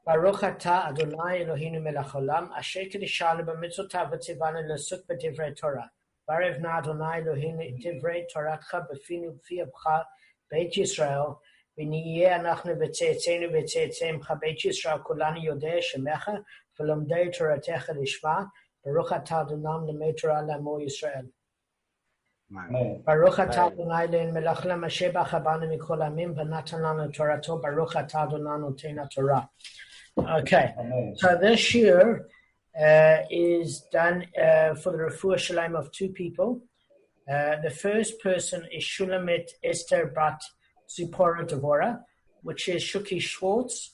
Baruch atah Adonai Eloheinu melech haolam, asher kedishanu b'mitzotav v'tzivanu l'asuk b'divrei Torah. Barev na Adonai Eloheinu divrei Toratcha b'finu b'fi avcha Beit Yisrael, v'niyeh anachnu v'tzeitzeinu v'tzeitzeimcha Beit Yisrael kulanu yodei shemecha v'lomdei Toratecha lishma, Baruch atah Adonai lemei Torah l'amo Yisrael. Baruch atah Adonai Eloheinu melech haolam, asher b'acha banu mikol amim v'natan lanu Torato, Baruch atah Adonai noten Torah. Okay, so this year is done for the refuah shalom of two people. The first person is Shulamit Esther Bat Zipporah Devora, which is Shuki Schwartz.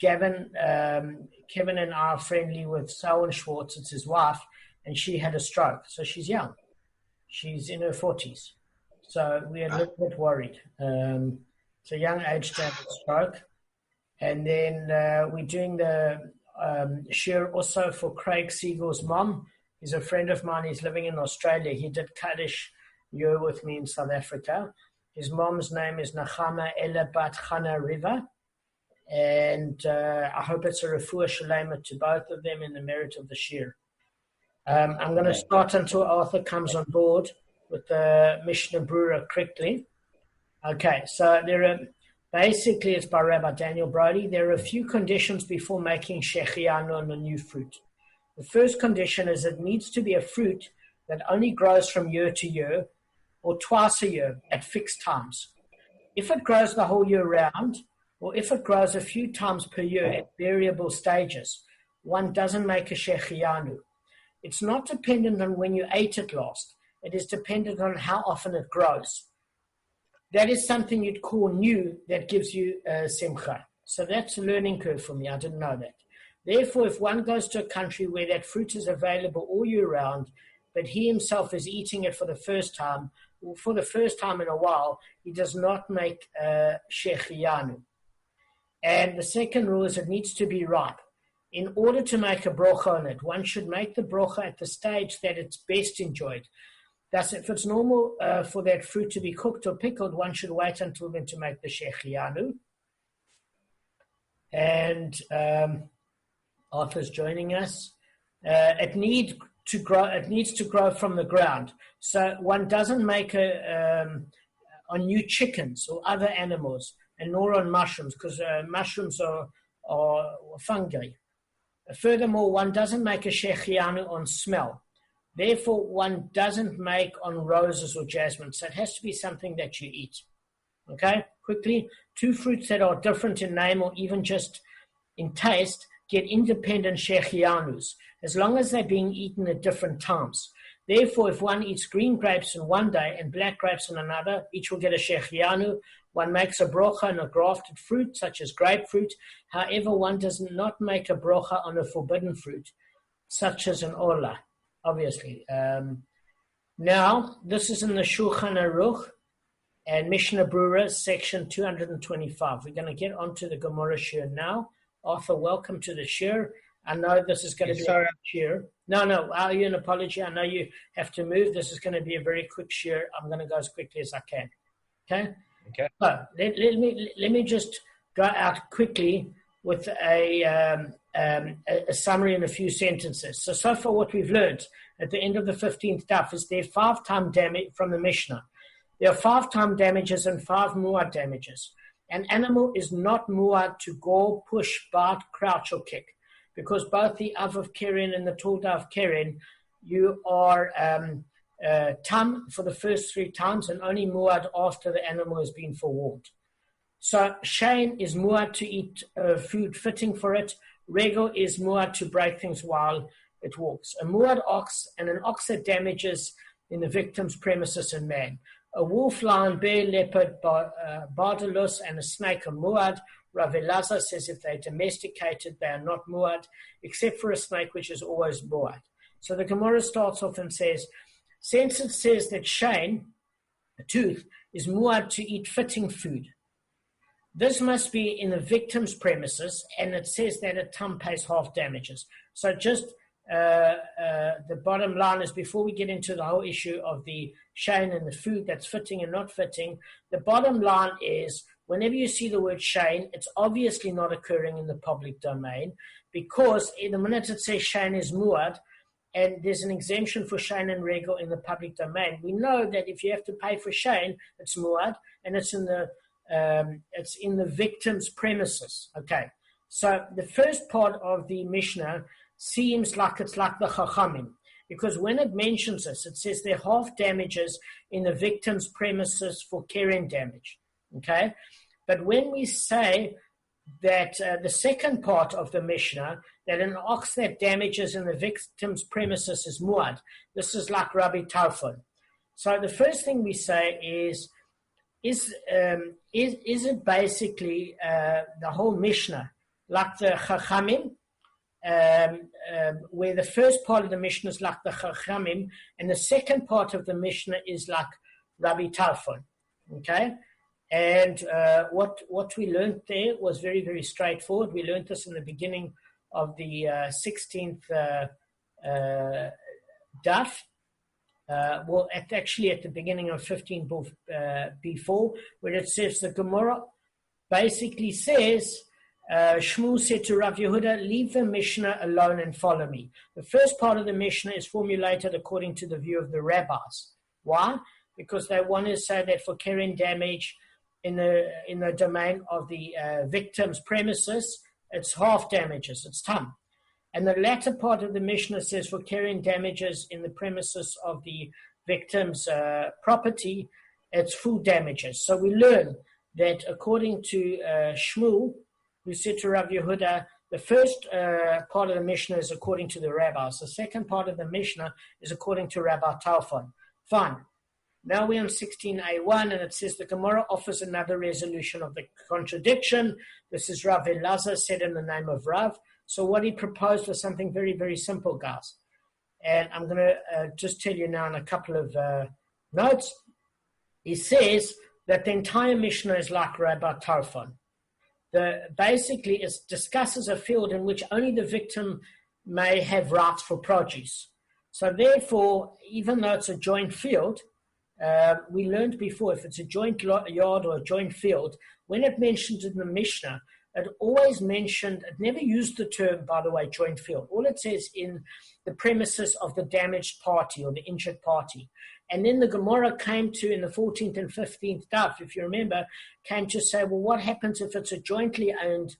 Kevin and I are friendly with Sowen Schwartz, it's his wife, and she had a stroke, so she's young. She's in her 40s, so we're a little bit worried. It's a young age to have a stroke. And then we're doing the shir also for Craig Siegel's mom. He's a friend of mine. He's living in Australia. He did Kaddish year with me in South Africa. His mom's name is Nachama Elabat Chana Riva. And I hope it's a refuah shalema to both of them in the merit of the shir. I'm going to start until Arthur comes on board with the Mishnah Brura quickly. Okay, so there are... Basically, it's by Rabbi Daniel Brody. There are a few conditions before making shechianu on a new fruit. The first condition is it needs to be a fruit that only grows from year to year or twice a year at fixed times. If it grows the whole year round, or if it grows a few times per year at variable stages, one doesn't make a shechianu. It's not dependent on when you ate it last. It is dependent on how often it grows. That is something you'd call new that gives you simcha. So that's a learning curve for me. I didn't know that. Therefore, if one goes to a country where that fruit is available all year round, but he himself is eating it for the first time, or for the first time in a while, he does not make shechianu. And the second rule is it needs to be ripe. In order to make a brocha on it, one should make the brocha at the stage that it's best enjoyed. Thus, if it's normal for that fruit to be cooked or pickled, one should wait until then to make the shechianu. And Arthur's joining us. It needs to grow from the ground. So one doesn't make on new chickens or other animals, and nor on mushrooms, because mushrooms are fungi. Furthermore, one doesn't make a shechianu on smell. Therefore, one doesn't make on roses or jasmine. So it has to be something that you eat. Okay, quickly, two fruits that are different in name or even just in taste get independent shechianus, as long as they're being eaten at different times. Therefore, if one eats green grapes on one day and black grapes on another, each will get a shechianu. One makes a brocha on a grafted fruit, such as grapefruit. However, one does not make a brocha on a forbidden fruit, such as an orla. Obviously. Now, this is in the Shulchan Aruch and Mishnah Brura, section 225. We're going to get onto the Gemara shir now. Arthur, welcome to the shir. I know this is going to be a shir. No, I owe you an apology. I know you have to move. This is going to be a very quick shir. I'm going to go as quickly as I can. Okay? So, let me just go out quickly with a summary in a few sentences. So far what we've learned at the end of the 15th daf is there 5-time damage from the Mishnah. There are 5-time damages and 5 muad damages. An animal is not muad to gore, push, bite, crouch, or kick, because both the Av of Keren and the Tulda of Keren, you are tam for the first 3 times and only muad after the animal has been forewarned. So Shane is muad to eat food fitting for it. Regel is muad to break things while it walks. A muad ox and an ox that damages in the victim's premises and man. A wolf, lion, bear, leopard, bardalus, and a snake are muad. Rav Elazar says if they're domesticated, they are not muad, except for a snake, which is always muad. So the Gemara starts off and says, since it says that Shane, a tooth, is muad to eat fitting food, this must be in the victim's premises, and it says that a tam pays half damages. So just the bottom line is, before we get into the whole issue of the shane and the food that's fitting and not fitting, the bottom line is whenever you see the word shein, it's obviously not occurring in the public domain, because in the minute it says shein is muad, and there's an exemption for shein and regel in the public domain, we know that if you have to pay for shein, it's muad, and it's in the victim's premises. Okay, so the first part of the Mishnah seems like it's like the Chachamim, because when it mentions this, it says there are half damages in the victim's premises for keren damage. Okay, but when we say that the second part of the Mishnah, that an ox that damages in the victim's premises is muad, this is like Rabbi Tarfon. So the first thing we say is it basically the whole Mishnah like the Chachamim, where the first part of the Mishnah is like the Chachamim, and the second part of the Mishnah is like Rabbi Tarfon. Okay? And what we learned there was very, very straightforward. We learned this in the beginning of the 16th daf. Actually at the beginning of 15 before, where it says the Gemara basically says, Shmuel said to Rav Yehuda, leave the Mishnah alone and follow me. The first part of the Mishnah is formulated according to the view of the rabbis. Why? Because they want to say that for keren damage in the domain of the victim's premises, it's half damages, it's tam. And the latter part of the Mishnah says for keren damages in the premises of the victim's property, it's full damages. So we learn that according to Shmuel, who said to Rav Yehuda, the first part of the Mishnah is according to the rabbis. The second part of the Mishnah is according to Rabbi Talfon. Fine. Now we're on 16a1, and it says the Gemara offers another resolution of the contradiction. This is Rav Elazar said in the name of Rav. So what he proposed was something very, very simple, guys. And I'm going to just tell you now in a couple of notes. He says that the entire Mishnah is like Rabbi Tarfon. Basically, it discusses a field in which only the victim may have rights for produce. So therefore, even though it's a joint field, we learned before, if it's a joint yard or a joint field, when it mentions in the Mishnah, it always mentioned, it never used the term, by the way, joint field. All it says in the premises of the damaged party or the injured party. And then the Gemara came to, in the 14th and 15th daf, if you remember, came to say, well, what happens if it's a jointly owned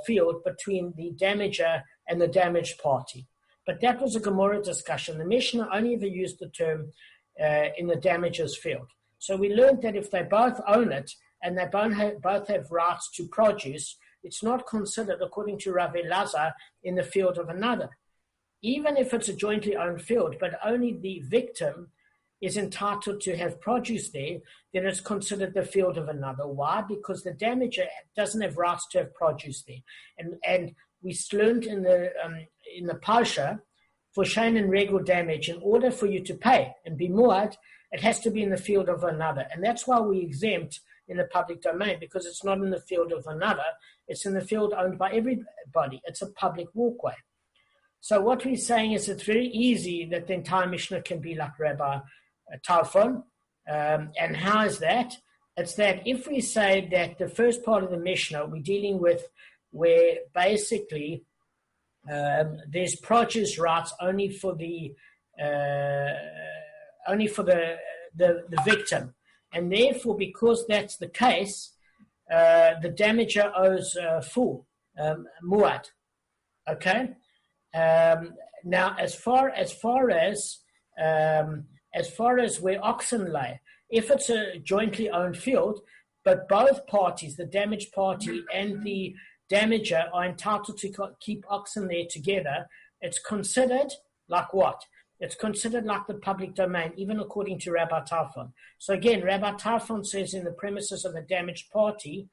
field between the damager and the damaged party? But that was a Gemara discussion. The Mishnah only ever used the term in the damager's field. So we learned that if they both own it and they both have rights to produce, it's not considered, according to Rav Elazar, in the field of another. Even if it's a jointly owned field, but only the victim is entitled to have produce there, then it's considered the field of another. Why? Because the damager doesn't have rights to have produce there. And we learned in the Parsha, for shein and regel damage, in order for you to pay and be muad, it has to be in the field of another. And that's why we exempt in the public domain, because it's not in the field of another, it's in the field owned by everybody. It's a public walkway. So what we're saying is it's very easy that the entire Mishnah can be like Rabbi Talfon. And how is that? It's that if we say that the first part of the Mishnah we're dealing with where basically there's produce rights only for the victim, and therefore because that's the case, the damager owes full muad. Okay. Now, as far as where oxen lay, if it's a jointly owned field, but both parties, the damaged party and the damager, are entitled to keep oxen there together, it's considered like what? It's considered like the public domain, even according to Rabbi Tarfon. So again, Rabbi Tarfon says in the premises of a damaged party,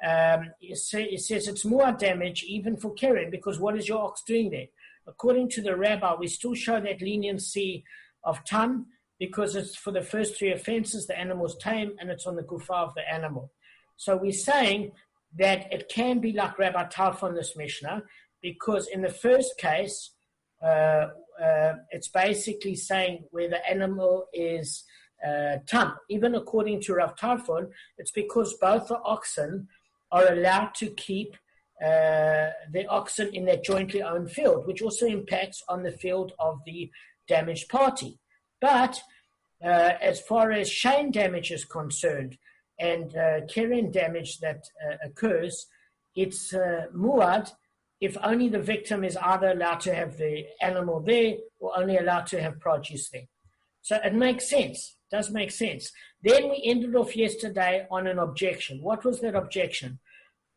it says it's more damage even for keren, because what is your ox doing there? According to the rabbi, we still show that leniency of tam, because it's for the first three offenses, the animal's tame, and it's on the gufa of the animal. So we're saying that it can be like Rabbi Talfon, this Mishnah, because in the first case, it's basically saying where the animal is tam. Even according to Rav Tarfon, it's because both the oxen are allowed to keep the oxen in their jointly owned field, which also impacts on the field of the damaged party. But as far as Shane damage is concerned and Keren damage that occurs, it's muad if only the victim is either allowed to have the animal there or only allowed to have produce there. So it makes sense, does make sense. Then we ended off yesterday on an objection. What was that objection?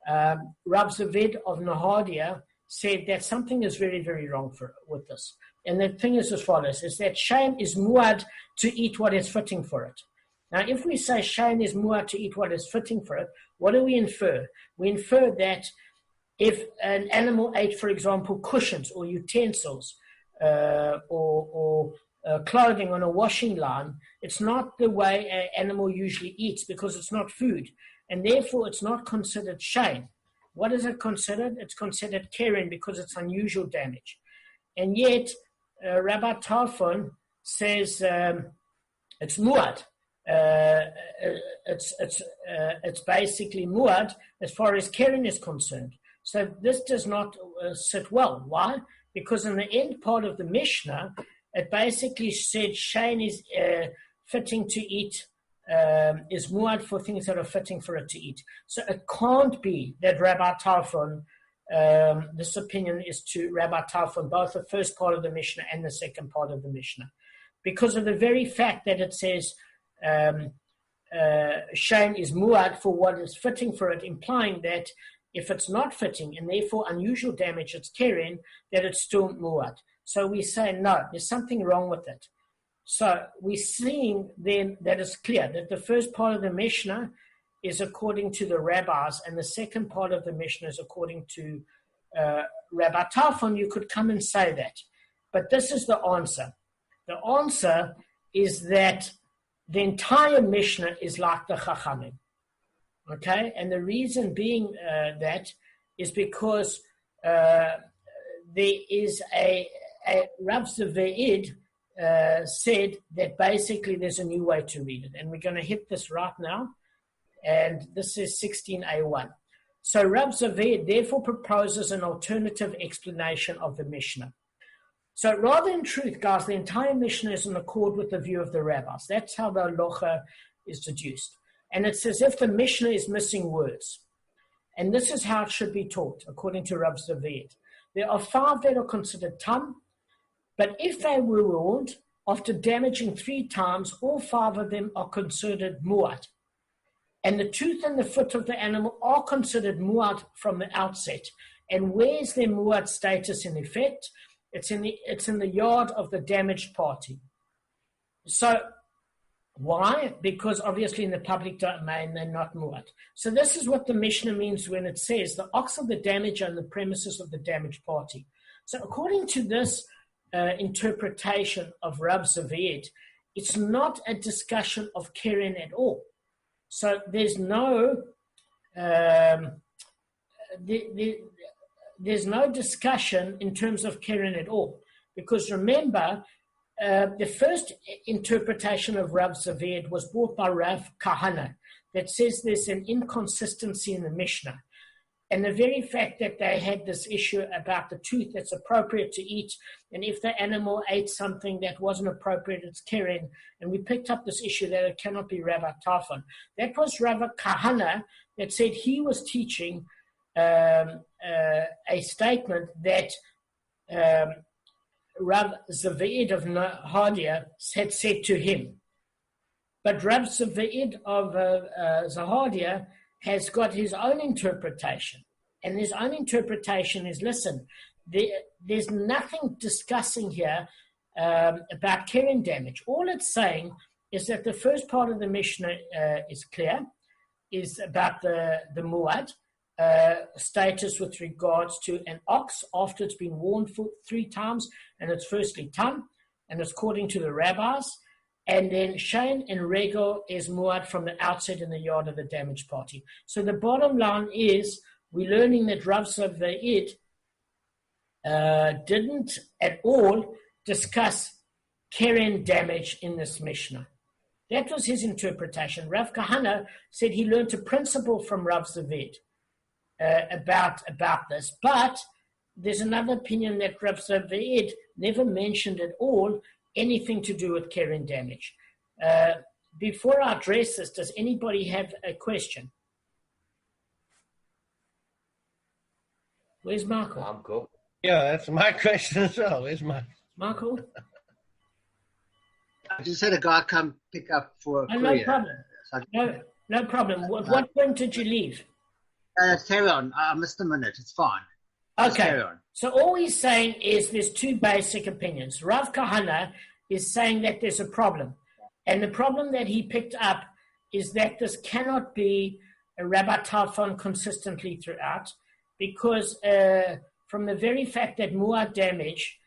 Rab Zavid of Nahadia said that something is very, very wrong with this. And the thing is as follows, is that shame is muad to eat what is fitting for it. Now, if we say shame is muad to eat what is fitting for it, what do we infer? We infer that if an animal ate, for example, cushions or utensils or clothing on a washing line, it's not the way an animal usually eats because it's not food. And therefore, it's not considered shame. What is it considered? It's considered keren because it's unusual damage. And yet, Rabbi Tarfon says it's muad. It's basically muad as far as keren is concerned. So this does not sit well. Why? Because in the end part of the Mishnah, it basically said shame is fitting to eat, is muad for things that are fitting for it to eat. So it can't be that Rabbi Tarfon, this opinion is to Rabbi Tarfon, both the first part of the Mishnah and the second part of the Mishnah. Because of the very fact that it says shame is muad for what is fitting for it, implying that if it's not fitting and therefore unusual damage, it's keren, that it's still muad. So we say, no, there's something wrong with it. So we're seeing then that it's clear that the first part of the Mishnah is according to the rabbis, and the second part of the Mishnah is according to Rabbi Tarfon. You could come and say that. But this is the answer. The answer is that the entire Mishnah is like the Chachamim. Okay? And the reason being that is because there is a Rav Zeveid said that basically there's a new way to read it. And we're going to hit this right now. And this is 16a1. So Rav Zeveid therefore proposes an alternative explanation of the Mishnah. So rather in truth, guys, the entire Mishnah is in accord with the view of the rabbis. That's how the halacha is deduced. And it's as if the Mishnah is missing words. And this is how it should be taught, according to Rav Zeveid. There are 5 that are considered tam, but if they were warned, after damaging 3 times, all 5 of them are considered muad. And the tooth and the foot of the animal are considered muad from the outset. And where's their muad status in effect? It's in the yard of the damaged party. So why? Because obviously in the public domain they're not muad. So this is what the Mishnah means when it says the ox of the damager and the premises of the damaged party. So according to this interpretation of Rav Zeveid, it's not a discussion of keren at all. So there's no there's no discussion in terms of keren at all, because remember the first interpretation of Rav Zeveid was brought by Rav Kahana that says there's an inconsistency in the Mishnah. And the very fact that they had this issue about the tooth that's appropriate to eat, and if the animal ate something that wasn't appropriate, it's keren. And we picked up this issue that it cannot be Rabbi Tarfon. That was Rav Kahana that said he was teaching a statement that Rav Zeveid of Nahadia had said to him. But Rav Zeveid of Zahadia has got his own interpretation. And his own interpretation is, listen, there's nothing discussing here about keren damage. All it's saying is that the first part of the Mishnah is clear, is about the muad status with regards to an ox after it's been worn for 3 times, and it's firstly tam, and it's according to the rabbis. And then Shane and Regel is muad from the outset in the yard of the damaged party. So the bottom line is we're learning that Rav Zeveid didn't at all discuss keren damage in this Mishnah. That was his interpretation. Rav Kahana said he learned a principle from Rav Zavid about this. But there's another opinion that Rav Zavid never mentioned at all anything to do with Keren damage. Before I address this, does anybody have a question? Where's Michael? I'm cool. Yeah, that's my question as well. Where's Michael? I just had a guy come pick up for a No problem. No problem. What point did you leave? Carry on. I missed a minute. It's fine. Okay. Carry on. So all he's saying is there's two basic opinions. Rav Kahana is saying that there's a problem. And the problem that he picked up is that this cannot be a Rabbi Talfon consistently throughout, because from the very fact that muad damage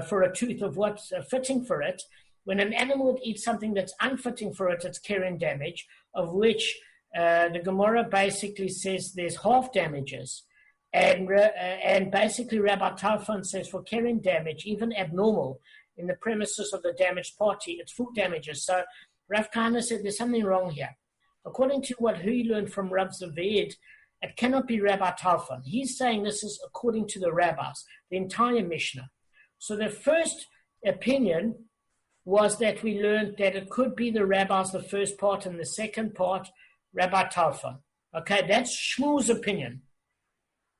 for a tooth of what's fitting for it, when an animal would eat something that's unfitting for it, it's keren damage, of which the Gemara basically says there's half damages. And basically Rabbi Talfon says for keren damage, even abnormal, in the premises of the damaged party, it's full damages. So Rav Kahana said there's something wrong here. According to what he learned from Rav Zavid, it cannot be Rabbi Talfon. He's saying this is according to the rabbis, the entire Mishnah. So the first opinion was that we learned that it could be the rabbis, the first part, and the second part, Rabbi Talfon. Okay, that's Shmuel's opinion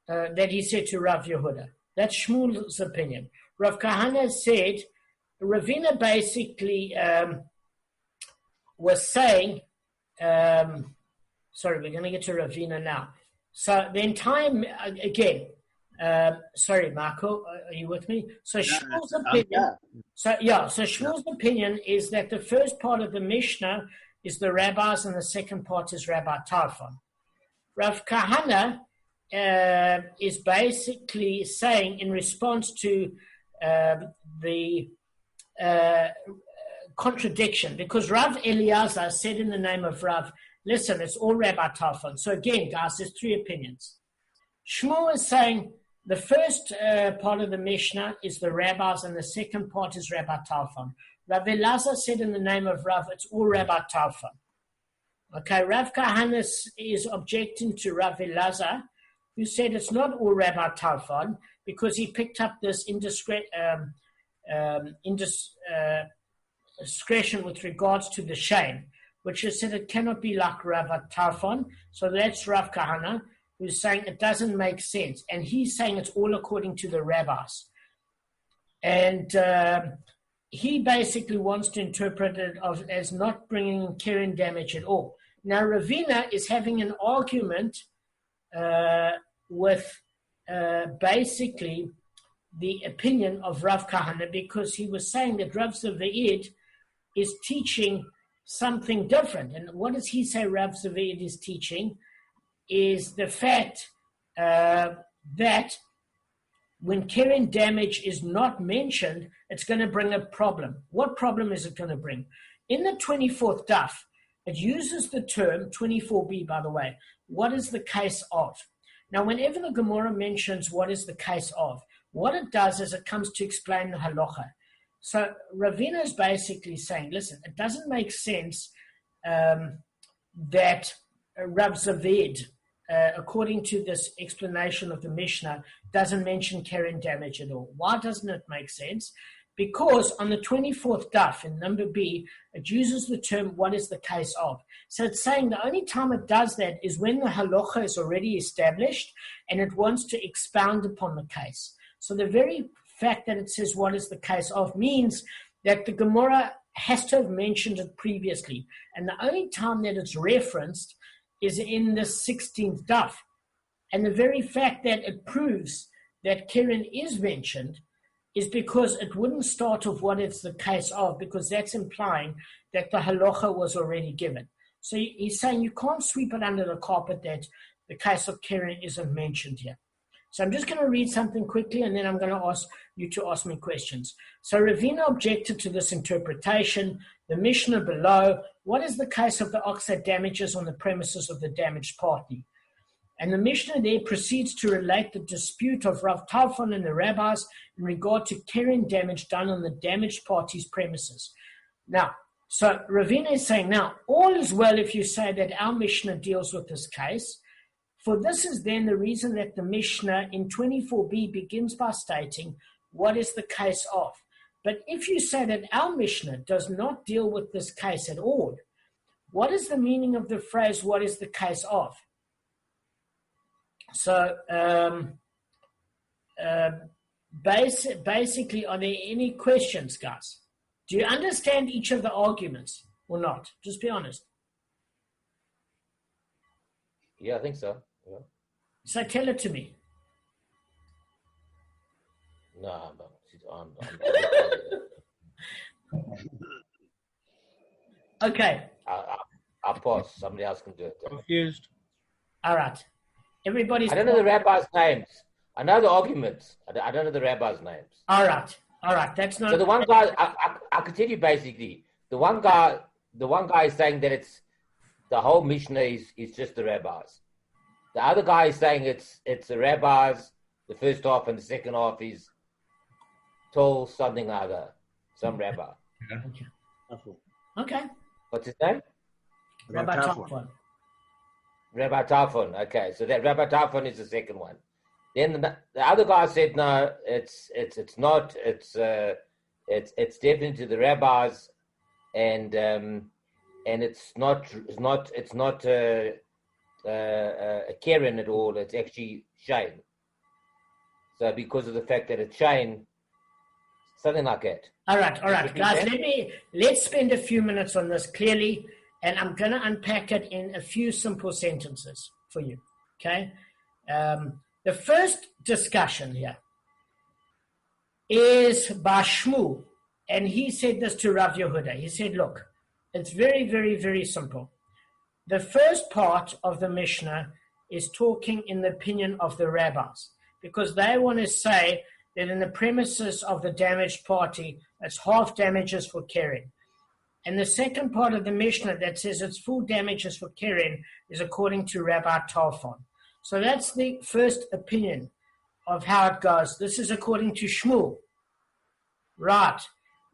that he said to Rav Yehuda. That's Shmuel's opinion. Rav Kahana said, Ravina basically was saying, sorry, we're going to get to Ravina now. So the entire, again, sorry, Marco, are you with me? So Shmuel's opinion, so Shmuel's opinion is that the first part of the Mishnah is the rabbis and the second part is Rabbi Talfon. Rav Kahana is basically saying in response to the contradiction, because Rav Eliezer said in the name of Rav, listen, it's all Rabbi Talfon. So again, guys, there's three opinions. Shmuel is saying the first part of the Mishnah is the rabbis and the second part is Rabbi Talfon. Rav Eliezer said in the name of Rav, it's all Rabbi Talfon. Okay, Rav Kahana is objecting to Rav Eliezer, who said it's not all Rabbi Talfon because he picked up this indiscretion with regards to the shame, which is said it cannot be like Rabbi Talfon. So that's Rav Kahana, who's saying it doesn't make sense. And he's saying it's all according to the rabbis. And he basically wants to interpret it as not bringing keren damage at all. Now, Ravina is having an argument with basically the opinion of Rav Kahana, because he was saying that Rav Zavid is teaching something different. And what does he say Rav Zavid is teaching? Is the fact that when keren damage is not mentioned, it's going to bring a problem. What problem is it going to bring? In the 24th daf, it uses the term, 24b by the way, what is the case of? Now, whenever the Gemara mentions what is the case of, what it does is it comes to explain the halacha. So Ravina is basically saying, listen, it doesn't make sense that Rav Zavid, according to this explanation of the Mishnah, doesn't mention keren damage at all. Why doesn't it make sense? Because on the 24th daf, in number B, it uses the term, what is the case of? So it's saying the only time it does that is when the halacha is already established and it wants to expound upon the case. So the very fact that it says what is the case of means that the Gemara has to have mentioned it previously. And the only time that it's referenced is in the 16th daf. And the very fact that it proves that keren is mentioned is because it wouldn't start off what it's the case of, because that's implying that the halacha was already given. So he's saying you can't sweep it under the carpet that the case of keren isn't mentioned here. So I'm just going to read something quickly, and then I'm going to ask you to ask me questions. So Ravina objected to this interpretation. The Mishnah below, what is the case of the ox that damages on the premises of the damaged party? And the Mishnah there proceeds to relate the dispute of Rav Talfon and the rabbis in regard to keren damage done on the damaged party's premises. Now, So Ravina is saying, now, all is well if you say that our Mishnah deals with this case, for this is then the reason that the Mishnah in 24b begins by stating, what is the case of? But if you say that our Mishnah does not deal with this case at all, what is the meaning of the phrase, what is the case of? So, basically, are there any questions, guys? Do you understand each of the arguments or not? Just be honest. Yeah, I think so. Yeah. So tell it to me. No, I'm Okay. I'll pause. Somebody else can do it. Confused. All right. Everybody's... I don't know the rabbis' names. I know the arguments. I don't know the rabbis' names. All right. That's not... So the one guy, I can tell you basically, the one guy is saying that it's the whole Mishnah is just the rabbis. The other guy is saying it's the rabbis, the first half and the second half is told something other, some rabbi. Okay. What's his name? Rabbi Tarfon. Rabbi Tarfon. Okay, so that Rabbi Tarfon is the second one. Then the other guy said no, it's not. It's definitely the rabbis, and it's not a Karen at all. It's actually Shane. So because of the fact that it's Shane, something like that. All right, guys. Let's spend a few minutes on this clearly, and I'm going to unpack it in a few simple sentences for you. Okay. The first discussion here is by Shmuel, and he said this to Rav Yehuda. He said, look, it's very, very, very simple. The first part of the Mishnah is talking in the opinion of the rabbis, because they want to say that in the premises of the damaged party, it's half damages for Keren. And the second part of the Mishnah that says it's full damages for Keren is according to Rabbi Tarfon. So that's the first opinion of how it goes. This is according to Shmuel. Right.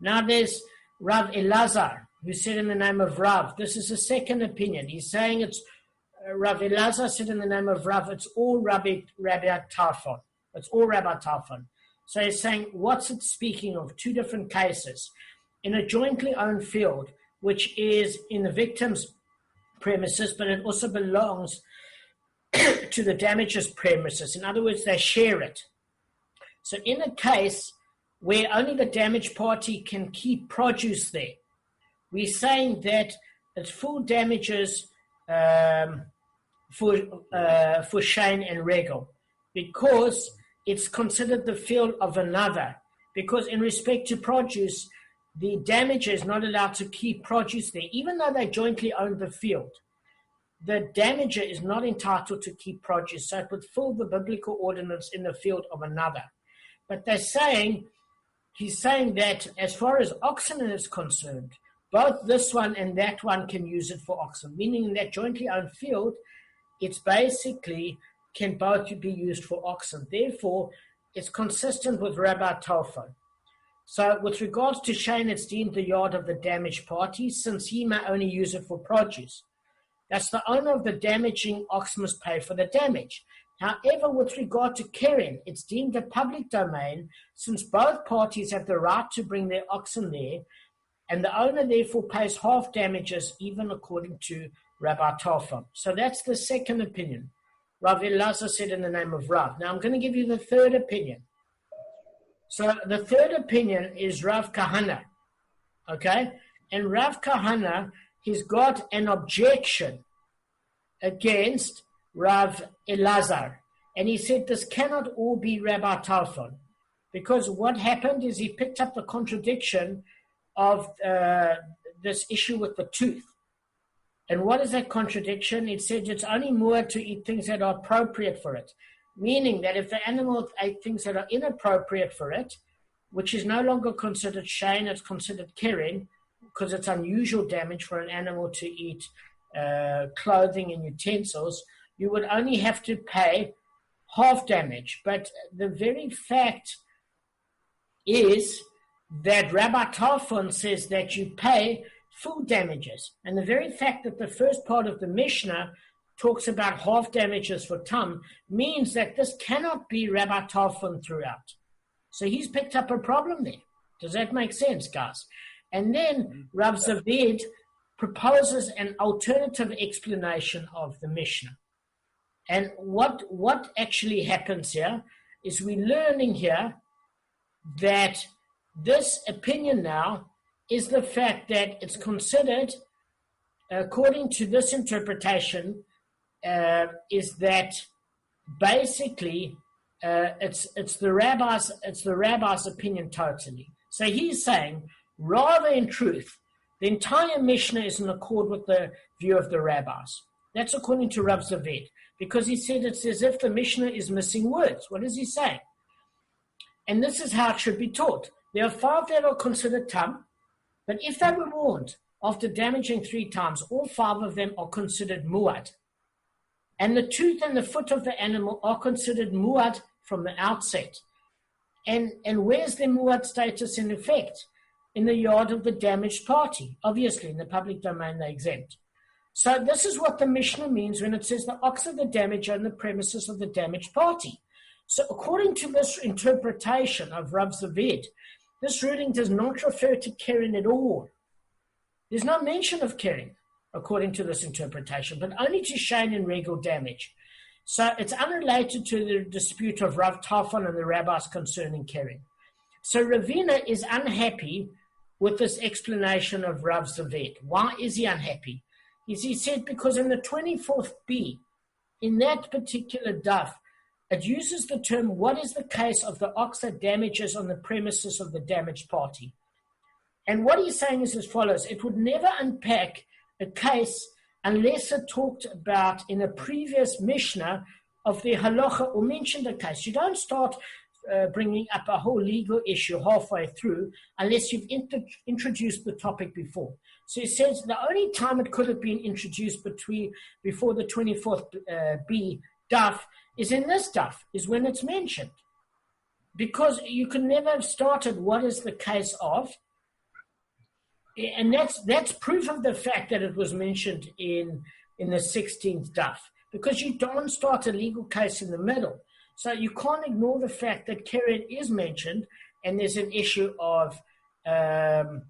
Now there's Rav Elazar, who said in the name of Rav. This is a second opinion. He's saying it's Rav Elazar said in the name of Rav, it's all Rabbi Tarfon. It's all Rabbi Tarfon. So he's saying, what's it speaking of? Two different cases. In a jointly owned field, which is in the victim's premises, but it also belongs to the damages premises. In other words, they share it. So in a case where only the damaged party can keep produce there, we're saying that it's full damages for Shane and Regal, because it's considered the field of another. Because in respect to produce, the damager is not allowed to keep produce there, even though they jointly own the field. The damager is not entitled to keep produce, so it would fill the biblical ordinance in the field of another. But he's saying that as far as oxen is concerned, both this one and that one can use it for oxen, meaning in that jointly owned field, it's basically can both be used for oxen. Therefore, it's consistent with Rabbi Tarfon. So with regards to Shane, it's deemed the yard of the damaged party, since he may only use it for produce. That's the owner of the damaging ox must pay for the damage. However, with regard to Keren, it's deemed a public domain, since both parties have the right to bring their oxen there, and the owner therefore pays half damages, even according to Rabbi Tarfon. So that's the second opinion. Rav Elazar said in the name of Rav. Now I'm going to give you the third opinion. So the third opinion is Rav Kahana. Okay? And Rav Kahana, he's got an objection against Rav Elazar. And he said this cannot all be Rabbi Tarfon, because what happened is he picked up the contradiction of this issue with the tooth. And what is that contradiction? It said it's only more to eat things that are appropriate for it, meaning that if the animal ate things that are inappropriate for it, which is no longer considered Shane, it's considered Keren, because it's unusual damage for an animal to eat clothing and utensils, you would only have to pay half damage. But the very fact is that Rabbi Tarfon says that you pay full damages. And the very fact that the first part of the Mishnah talks about half damages for tam means that this cannot be Rabbi Tarfon throughout. So he's picked up a problem there. Does that make sense, guys? And then Rav Zavid proposes an alternative explanation of the Mishnah. And what actually happens here is we're learning here that this opinion now is the fact that it's considered, according to this interpretation, is that basically it's the rabbi's opinion totally. So he's saying, rather in truth, the entire Mishnah is in accord with the view of the rabbis. That's according to Rav Zavid, because he said it's as if the Mishnah is missing words. What is he saying? And this is how it should be taught. There are 5 that are considered tam, but if they were warned after damaging 3 times, all 5 of them are considered muad. And the tooth and the foot of the animal are considered muad from the outset. And where's the muad status in effect? In the yard of the damaged party. Obviously, in the public domain, they're exempt. So this is what the Mishnah means when it says the ox of the damager on the premises of the damaged party. So according to this interpretation of Rav Zavid, this ruling does not refer to Keren at all. There's no mention of Keren, according to this interpretation, but only to Shane and regal damage. So it's unrelated to the dispute of Rav Tarfon and the rabbis concerning Keren. So Ravina is unhappy with this explanation of Rav Zavid. Why is he unhappy? He said because in the 24th B, in that particular daf, it uses the term, what is the case of the ox that damages on the premises of the damaged party? And what he's saying is as follows: it would never unpack a case unless it talked about in a previous Mishnah of the halacha or mentioned a case. You don't start bringing up a whole legal issue halfway through unless you've introduced the topic before. So he says the only time it could have been introduced before the 24th B daf is in this daf, is when it's mentioned. Because you could never have started what is the case of, and that's proof of the fact that it was mentioned in the 16th daf, because you don't start a legal case in the middle. So you can't ignore the fact that Keren is mentioned, and there's an issue of tam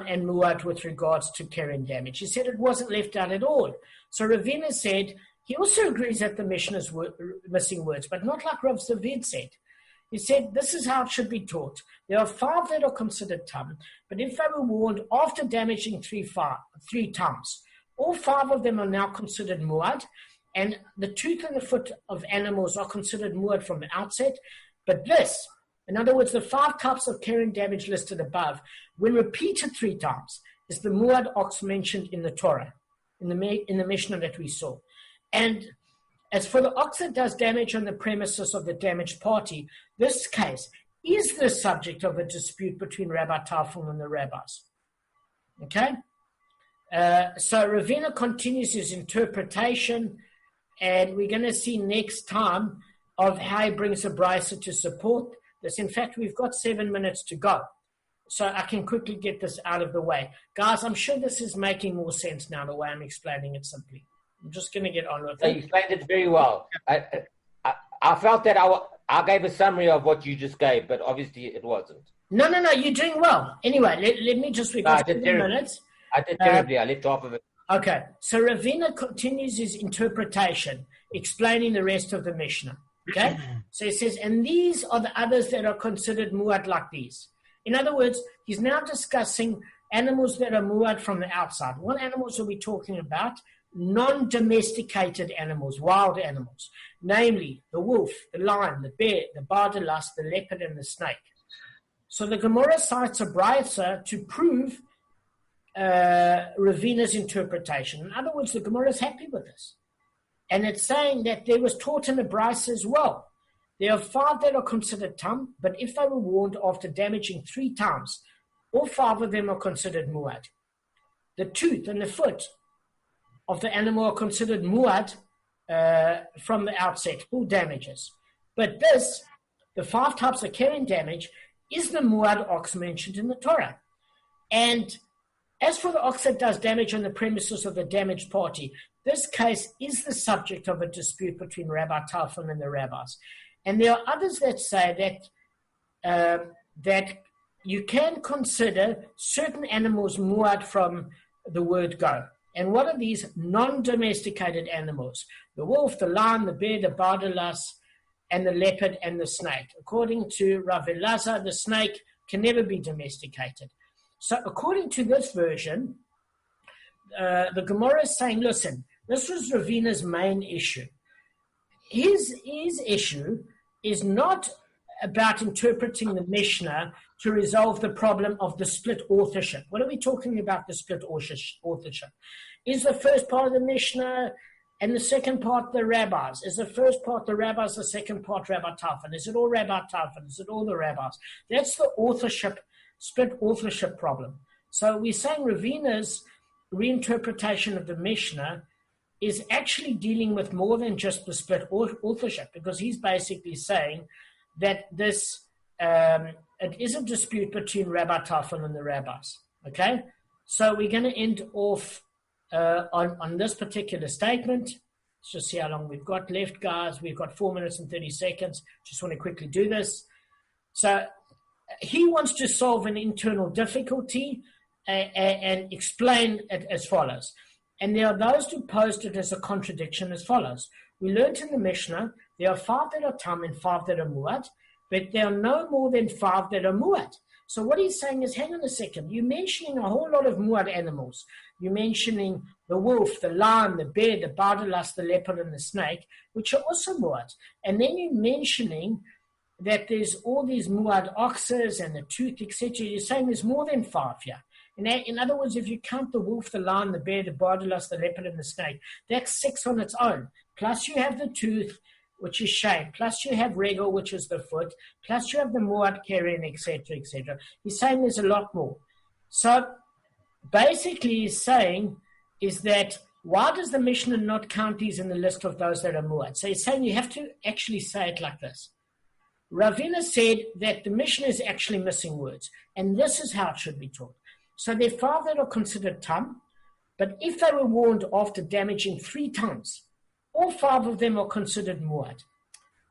and muad with regards to Keren damage. He said it wasn't left out at all. So Ravina said he also agrees that the Mishnah is missing words, but not like Rav Zavid said. He said this is how it should be taught. There are 5 that are considered tam, but if they were warned after damaging 3 times, all 5 of them are now considered muad, and the tooth and the foot of animals are considered muad from the outset. But this, in other words, the 5 types of Keren damage listed above, when repeated 3 times, is the muad ox mentioned in the Torah, in the Mishnah that we saw. And as for the ox that does damage on the premises of the damaged party, this case is the subject of a dispute between Rabbi Tarfon and the rabbis. Okay? So Ravina continues his interpretation, and we're going to see next time of how he brings a brisa to support this. In fact, we've got 7 minutes to go, so I can quickly get this out of the way. Guys, I'm sure this is making more sense now, the way I'm explaining it simply. I'm just going to get on with it. You explained it very well. I felt that I gave a summary of what you just gave, but obviously it wasn't. No, you're doing well. Anyway, let me just... We've got 7 minutes. I did terribly. I left off of it. Okay, so Ravina continues his interpretation, explaining the rest of the Mishnah. Okay? So he says, and these are the others that are considered muad like these. In other words, he's now discussing animals that are muad from the outside. What animals are we talking about? Non-domesticated animals, wild animals, namely the wolf, the lion, the bear, the bardalas, the leopard, and the snake. So the Gemara cites a brisa to prove Ravina's interpretation. In other words, the Gemara is happy with this. And it's saying that there was taught in the brisa as well. There are 5 that are considered tam, but if they were warned after damaging 3 times, all 5 of them are considered muad. The tooth and the foot of the animal are considered muad from the outset, full damages. But this, the 5 types of Keren damage, is the muad ox mentioned in the Torah. And As for the ox that does damage on the premises of the damaged party, this case is the subject of a dispute between Rabbi Talmud and the rabbis. And there are others that say that you can consider certain animals muad from the word go. And what are these non-domesticated animals? The wolf, the lion, the bear, the bardalas, and the leopard and the snake. According to Rav Elazar, the snake can never be domesticated. So according to this version, the Gemara is saying, listen, this was Ravina's main issue. His issue is not about interpreting the Mishnah to resolve the problem of the split authorship. What are we talking about, the split authorship? Is the first part of the Mishnah and the second part the rabbis? Is the first part the rabbis, the second part Rabbi Talmud? Is it all Rabbi Talmud? Is it all the rabbis? That's the split authorship problem. So we're saying Ravina's reinterpretation of the Mishnah is actually dealing with more than just the split authorship, because he's basically saying that this it is a dispute between Rabbi Talmud and the rabbis. Okay, so we're going to end off on this particular statement. Let's just see how long we've got left, guys. We've got 4 minutes and 30 seconds. Just want to quickly do this. So he wants to solve an internal difficulty and explain it as follows. And there are those who posed it as a contradiction as follows. We learned in the Mishnah, there are 5 that are tam and 5 that are muad, but there are no more than 5 that are muad. So what he's saying is, hang on a second, you're mentioning a whole lot of muad animals. You're mentioning the wolf, the lion, the bear, the bardalas, the leopard, and the snake, which are also muad. And then you're mentioning that there's all these muad oxes and the tooth, etc. You're saying there's more than 5 here. In other words, if you count the wolf, the lion, the bear, the bardalas, the leopard, and the snake, that's 6 on its own. Plus you have the tooth, which is shame. Plus you have regel, which is the foot. Plus you have the muad carrion, etc., etc. He's saying there's a lot more. So basically he's saying is that why does the Mishnah not count these in the list of those that are muad? So he's saying you have to actually say it like this. Ravina said that the Mishnah is actually missing words, and this is how it should be taught. So there are 5 that are considered tam, but if they were warned after damaging 3 times, all 5 of them are considered muad.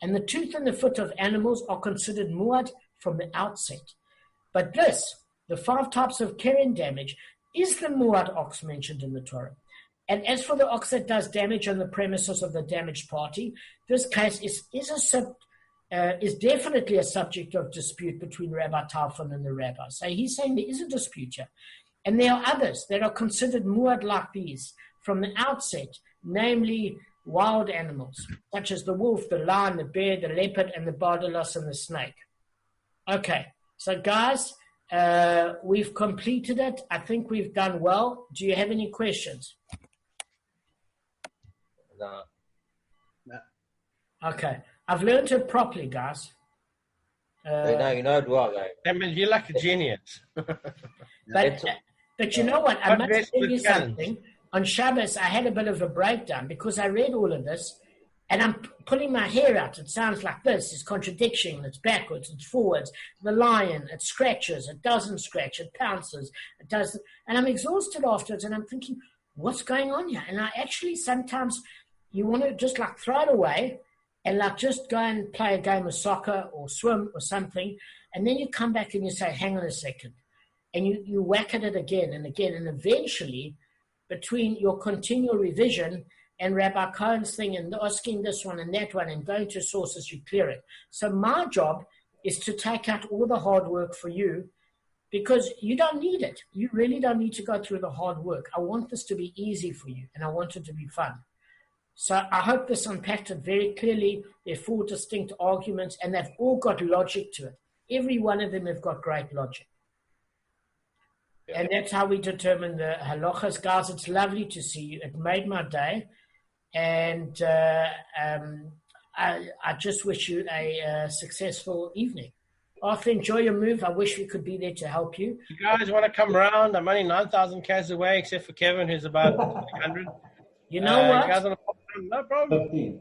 And the tooth and the foot of animals are considered muad from the outset. But this, the 5 types of carrion damage, is the muad ox mentioned in the Torah. And as for the ox that does damage on the premises of the damaged party, this case is definitely a subject of dispute between Rabbi Talmud and the rabbis. So he's saying there is a dispute here. And there are others that are considered muad like these from the outset, namely wild animals, such as the wolf, the lion, the bear, the leopard, and the bardalos and the snake. Okay, so guys, we've completed it. I think we've done well. Do you have any questions? No. Okay. I've learned it properly, guys. No, you know it well, though. Damon, you're like a genius. But you know what? I must tell you something. On Shabbos, I had a bit of a breakdown because I read all of this, and I'm pulling my hair out. It sounds like this. It's contradiction. It's backwards. It's forwards. The lion, it scratches. It doesn't scratch. It pounces. It does. And I'm exhausted afterwards, and I'm thinking, what's going on here? And I actually sometimes, you want to just like throw it away and like just go and play a game of soccer or swim or something, and then you come back and you say, hang on a second. And you whack at it again and again, and eventually, between your continual revision and Rabbi Cohen's thing and asking this one and that one and going to sources, you clear it. So my job is to take out all the hard work for you, because you don't need it. You really don't need to go through the hard work. I want this to be easy for you, and I want it to be fun. So I hope this unpacked it very clearly. There are 4 distinct arguments, and they've all got logic to it. Every one of them have got great logic. And that's how we determine the halachas. Guys, it's lovely to see you. It made my day. And I just wish you a successful evening. Arthur, enjoy your move. I wish we could be there to help you. You guys want to come around? I'm only 9,000 k's away, except for Kevin, who's about 100. You know what? You guys want to pop around? No problem.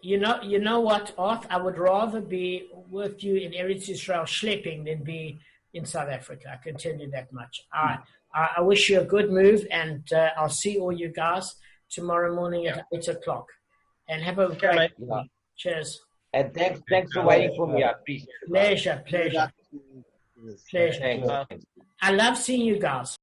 You know what, Arthur? I would rather be with you in Eretz Yisrael schlepping than be in South Africa. I can tell you that much. All right. I wish you a good move, and I'll see all you guys tomorrow morning at 8 o'clock. And have a great mate. evening. Cheers. And thanks for waiting for me. I appreciate it. Pleasure. Thanks. I love seeing you guys.